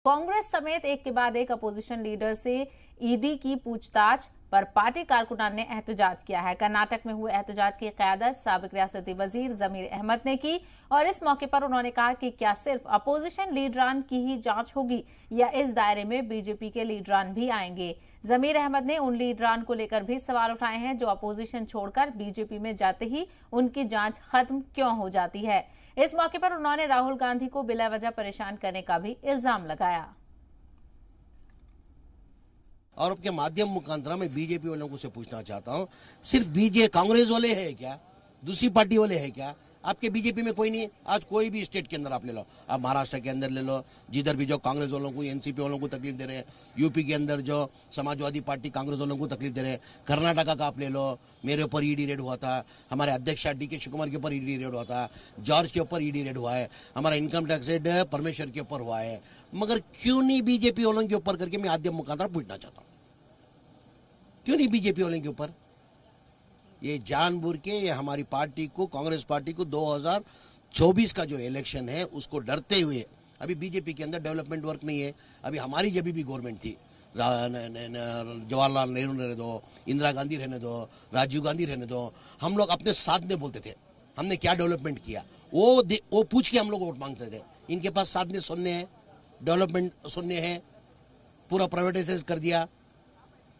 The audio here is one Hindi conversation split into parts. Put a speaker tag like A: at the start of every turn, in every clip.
A: कांग्रेस समेत एक के बाद एक अपोजिशन लीडर से ईडी की पूछताछ पर पार्टी कारकुनान ने एहतजाज किया है। कर्नाटक में हुए एहतजाज की क़यादत साबिक रियासती वजीर जमीर अहमद ने की और इस मौके पर उन्होंने कहा कि क्या सिर्फ अपोजिशन लीडरान की ही जांच होगी या इस दायरे में बीजेपी के लीडरान भी आएंगे। जमीर अहमद ने उन लीडरान को लेकर भी सवाल उठाए हैं जो अपोजिशन छोड़कर बीजेपी में जाते ही उनकी जांच खत्म क्यों हो जाती है। इस मौके पर उन्होंने राहुल गांधी को बिला वजह परेशान करने का भी इल्जाम लगाया।
B: और आपके माध्यम मुखांतरा मैं बीजेपी वालों से पूछना चाहता हूं, सिर्फ कांग्रेस वाले हैं क्या, दूसरी पार्टी वाले हैं क्या? आपके बीजेपी में कोई नहीं। आज कोई भी स्टेट के अंदर आप ले लो, आप महाराष्ट्र के अंदर ले लो, जिधर भी जो कांग्रेस वालों को एनसीपी वालों को तकलीफ दे रहे हैं, यूपी के अंदर जो समाजवादी पार्टी कांग्रेस वालों को तकलीफ दे रहे हैं, कर्नाटका का आप ले लो, मेरे ऊपर ईडी रेड हुआ था, हमारे अध्यक्ष DK शिवकुमार के ऊपर ईडी रेड हुआ था, जॉर्ज के ऊपर ईडी रेड हुआ है, हमारा इनकम टैक्स रेड परमेश्वर के ऊपर हुआ है, मगर क्यों नहीं बीजेपी वालों के ऊपर करके मैं माध्यम मुखांतरा पूछना चाहता हूँ, क्यों नहीं बीजेपी वालों के ऊपर? ये जानबूझ के ये हमारी पार्टी को, कांग्रेस पार्टी को 2024 का जो इलेक्शन है उसको डरते हुए, अभी बीजेपी के अंदर डेवलपमेंट वर्क नहीं है। अभी हमारी जब भी गवर्नमेंट थी, जवाहरलाल नेहरू रहने दो, इंदिरा गांधी रहने दो, राजीव गांधी रहने दो, हम लोग अपने साथ में बोलते थे हमने क्या डेवलपमेंट किया, वो पूछ के हम लोग वोट मांगते थे। इनके पास साथ में सुनने हैं, डेवलपमेंट सुनने हैं, पूरा प्राइवेटाइज कर दिया,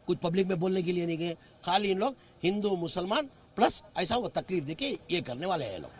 B: कुछ पब्लिक में बोलने के लिए नहीं गए। खाली इन लोग हिंदू मुसलमान प्लस ऐसा वो तकलीफ देके ये करने वाले हैं लोग।